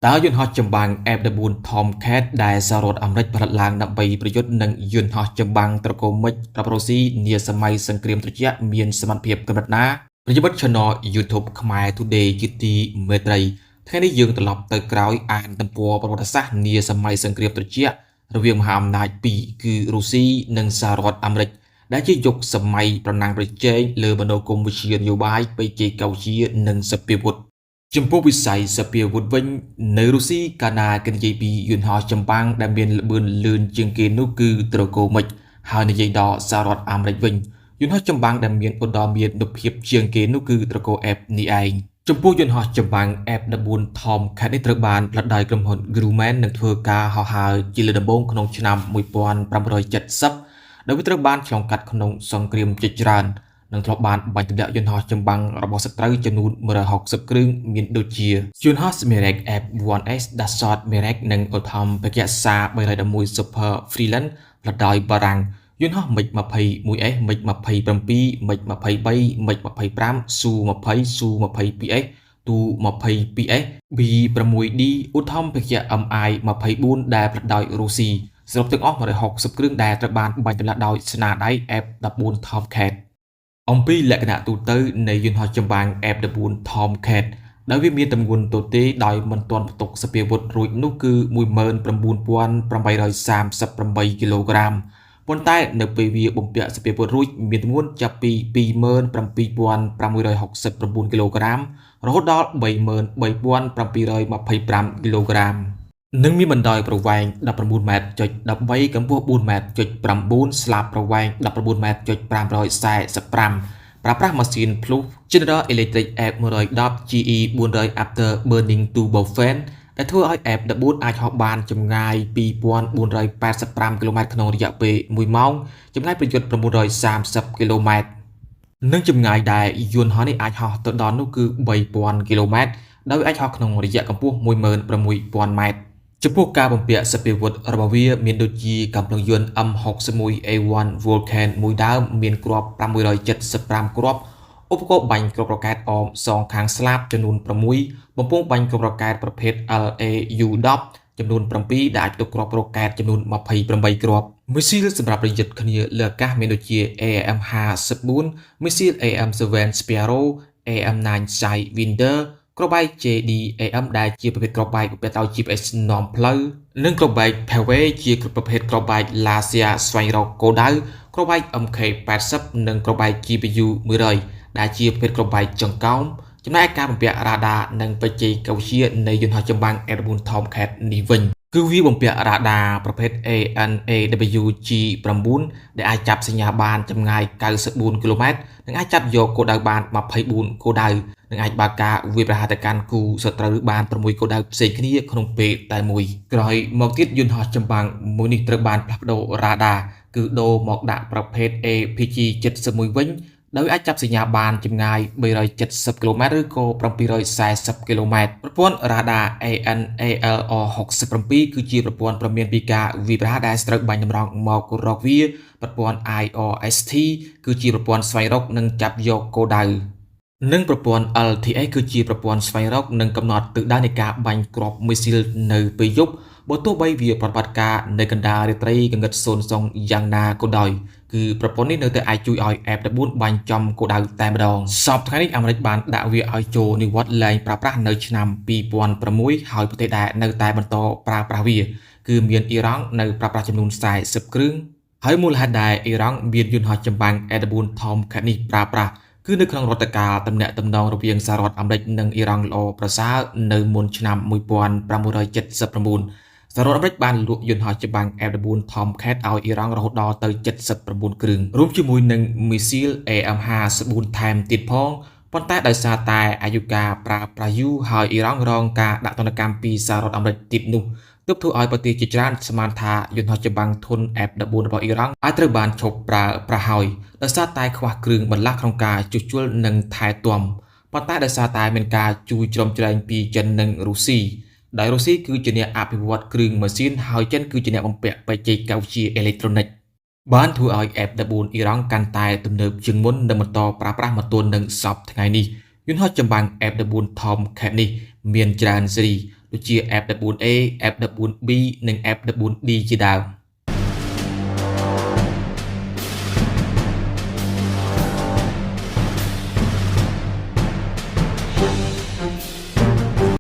តើយន្តហោះចម្បាំង F14 Tomcat ដែលសហរដ្ឋអាមេរិកផលិតឡើងដើម្បីប្រយុទ្ធនឹងយន្តហោះចម្បាំងត្រកូលមិចរបស់រុស្ស៊ីនាសម័យសង្គ្រាមត្រជាក់មានសមត្ថភាពកម្រិតណាប្រិយមិត្ត Channel YouTube ខ្មែរ Today ជាទីមេត្រីថ្ងៃនេះយើងត្រឡប់ទៅក្រោយអានទំព័រប្រវត្តិសាស្ត្រនាសម័យសង្គ្រាមត្រជាក់រវាងមហាអំណាចពីរគឺរុស្ស៊ីនិងសហរដ្ឋអាមេរិកដែលជាយុគសម័យប្រណាំងប្រជែងលើមនោគមវិជ្ជានយោបាយបច្ចេកវិទ្យានិងសព្វាវុធចំពោះវិស័យសព្វាវុធវិញនៅរុស្ស៊ីកាលណាគេនិយាយពីយន្តហោះចម្បាំងដែលមានល្បឿនលឿនជាងគេនោះគឺត្រកូលមិចហើយនិយាយដល់សហរដ្ឋអាមេរិកវិញយន្តហោះចម្បាំងដែលមានឧត្តមមានភាពជាងគេនោះគឺត្រកូល F នេះឯងចំពោះយន្តហោះចម្បាំង F14 Tomcat នេះត្រូវបានផលិតដោយក្រុមហ៊ុន Grumman និងធ្វើការហោះហើរជាលើកដំបូងក្នុងឆ្នាំ1570ដោយវាត្រូវបានឆ្លងកាត់ក្នុងសង្គ្រាមជាច្រើននិងធ្លាប់បានបាញ់ទម្លាក់យន្តហោះចម្បាំងរបស់សត្រូវចំនួន160គ្រឿងមានដូចជាយន្តហោះ Smerek F1S Dassault Merek និង Autumn Pegasa 311 Super Freeland ផលិតដោយបារាំងយន្តហោះ MiG-21S MiG-27 MiG-23 MiG-25 Su-20 Su-22S Tu-22S B-6D Autumn Pegasa Mi-24 ដែលផលិតដោយរុស្ស៊ីសរុបទាំងអស់160គ្រឿងដែលត្រូវបានបាញ់ទម្លាក់ដោយស្នាដៃ F14 Tomcatអំពីលក្ខណៈទូទៅនៃយន្តហោះចម្បាំង F14 Tomcat ដែលវាមានទម្ងន់ទទេដោយមិនទាន់ផ្ទុកសព្វាវុធរួចនោះគឺ 19,838 គីឡូក្រាមប៉ុន្តែនៅពេលវាបំពាក់សព្វាវុធរួចមានទម្ងន់ចាប់ពី 27,669 គីឡូក្រាមរហូតដល់ 33,725 គីឡូក្រាមនិងមានបណ្ដោយប្រវែង 19 ម៉ែត្រចុច 13 កម្ពស់ 4 ម៉ែត្រចុច 9 ស្លាបប្រវែង 19 ម៉ែត្រចុច 545 ប្រើប្រាស់ម៉ាស៊ីនភ្លុះ General Electric F110 GE 400 Afterburning Turbofan ដែលធ្វើឲ្យ F14 អាចហោះបានចម្ងាយ 2,485 គីឡូម៉ែត្រក្នុងរយៈពេល 1 ម៉ោងចម្ងាយប្រយុទ្ធ 930 គីឡូម៉ែត្រនិងចម្ងាយដែលយន្តហោះនេះអាចហោះទៅដល់នោះគឺ 3,000 គីឡូម៉ែត្រដោយអាចហោះក្នុងរយៈកម្ពស់ 16,000 ម៉ែត្រចំពោះការបំពាក់សព្វាវុធរបស់វាមានដូចជាកាំភ្លើងយន្ត M61A1 Vulcan មួយដើមមានគ្រាប់575គ្រាប់ឧបករណ៍បាញ់គ្រាប់រ៉ុកែតអមសងខាងស្លាបចំនួន6បំពង់បាញ់គ្រាប់រ៉ុកែតប្រភេទ LAU-10 ចំនួន7ដែលអាចផ្ទុកគ្រាប់រ៉ុកែតចំនួន28គ្រាប់មីស៊ីលសម្រាប់ប្រយុទ្ធគ្នាលើអាកាសមានដូចជា AM-54 មីស៊ីល AM-7 Sparrow AM-9 Sidewinder គ្រាប់បែក JDAM ដែលជាប្រភេទគ្រាប់បែកបំពាក់ដោយ GPS នាំផ្លូវនិងគ្រាប់បែក Pavey ជាប្រភេទគ្រាប់បែក Laser ស្វែងរកគោលដៅគ្រាប់បែក MK80 និងគ្រាប់បែក GPU 100ដែលជាប្រភេទគ្រាប់បែកចង្កោមចំណែកការបំពាក់រ៉ាដានិងបច្ចេកវិទ្យានៃយន្តហោះចម្បាំង F14 Tomcat នេះវិញគឺវាបំពាក់រ៉ាដាប្រភេទ ANAWG9 ដែលអាចចាប់សញ្ញាបានចម្ងាយ94គីឡូម៉ែត្រនិងអាចចាប់យកគោលដៅបាន24គោលដៅនិងអាចបើកការវាយប្រហារទៅកាន់គូសត្រូវបាន6គោលដៅផ្សេងគ្នាក្នុងពេលតែមួយក្រោយមកទៀតយន្តហោះចម្បាំងមួយនេះត្រូវបានផ្លាស់ប្ដូររ៉ាដាគឺដូរមកដាក់ប្រភេទ APG-71 វិញដោយអាចចាប់សញ្ញាបានចម្ងាយ370គីឡូម៉ែត្រឬក៏740គីឡូម៉ែត្រប្រព័ន្ធរ៉ាដា ANALR-67 គឺជាប្រព័ន្ធព្រមានពីការវាយប្រហារដែលត្រូវបាញ់តម្រង់មករកវាប្រព័ន្ធ IRST គឺជាប្រព័ន្ធស្វែងរកនិងចាប់យកគោលដៅនិងប្រព័ន្ធ LTA គឺជាប្រព័ន្ធស្វែងរកនិងកំណត់ទិសដៅនៃការបាញ់គ្រាប់មីស៊ីលនៅពេលយប់បើទោះបីវាប្រតិបត្តិការនៅកណ្ដាលរាត្រីកង្កឹតសូន្យសងយ៉ាងណាក៏ដោយគឺប្រព័ន្ធនេះនៅតែអាចជួយឲ្យ F14 បាញ់ចំគោលដៅតែម្ដងសពថ្ងៃនេះអាមេរិកបានដាក់វាឲ្យចូលនិវត្តន៍លែងប្រើប្រាស់នៅឆ្នាំ2006ហើយប្រទេសដែលនៅតែបន្តប្រើប្រាស់វាគឺមានអ៊ីរ៉ង់នៅប្រើប្រាស់ចំនួន40គ្រឿងហើយមូលហេតុដែលអ៊ីរ៉ង់មានយន្តហោះចម្បាំង F14 Tomcat នេះប្រើប្រាស់គឺនៅក្នុងរដ្ឋកាលទំនាក់ទំនងរវាងសហរដ្ឋអាមេរិកនិងអ៊ីរ៉ង់ល្អប្រសើរនៅមុនឆ្នាំ1579សហរដ្ឋអាមេរិកបានលក់យន្តហោះចម្បាំង F14 Tomcat ឲ្យអ៊ីរ៉ង់រហូតដល់ទៅ79គ្រឿងរួមជាមួយនឹងមីស៊ីល AM-54 ថែមទៀតផងប៉ុន្តែដោយសារតែអាយុកាលប្រើប្រាស់យូរហើយអ៊ីរ៉ង់រងការដាក់ទណ្ឌកម្មពីសហរដ្ឋអាមេរិកទៀតនោះទើបធ្វើឲ្យប្រទេសជាច្រើនស្មានថាយន្តហោះចម្បាំងធុន F14 របស់អ៊ីរ៉ង់អាចត្រូវបានឈប់ប្រើប្រាស់ហើយដោយសារតែខ្វះគ្រឿងបន្លាស់ក្នុងការជួសជុលនិងថែទាំប៉ុន្តែដោយសារតែមានការជួយជ្រោមជ្រែងពីចិននិងរុស្ស៊ីដោយរុស្ស៊ីគឺជាអ្នកអភិវឌ្ឍគ្រឿងម៉ាស៊ីនហើយចិនគឺជាអ្នកបំពាក់បច្ចេកវិទ្យាអេឡិចត្រូនិកបានធ្វើឲ្យ F14 អ៊ីរ៉ង់កាន់តែទំនើបជាងមុននិងបន្តប្រើប្រាស់មកទល់នឹងសពថ្ងៃនេះយន្តហោះចម្បាំង F14 Tomcat នេះមានច្រើនស៊េរី ដូចជា F14A F14B និង F14D ជាដើម